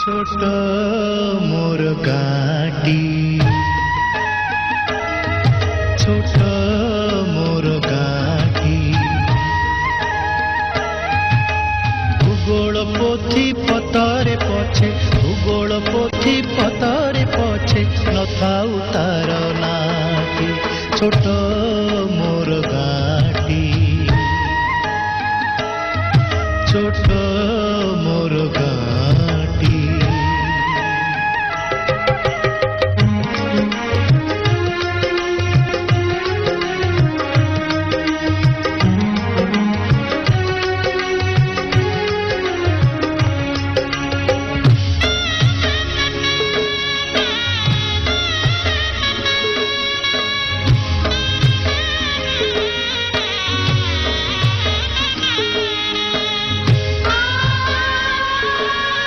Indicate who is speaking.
Speaker 1: छोट मोर गाटी छोट मोर गाटी भूगोल पोथी पतरे पछे भूगोल पोथी पतरे पछे नथाउ तार नाटी छोट मोर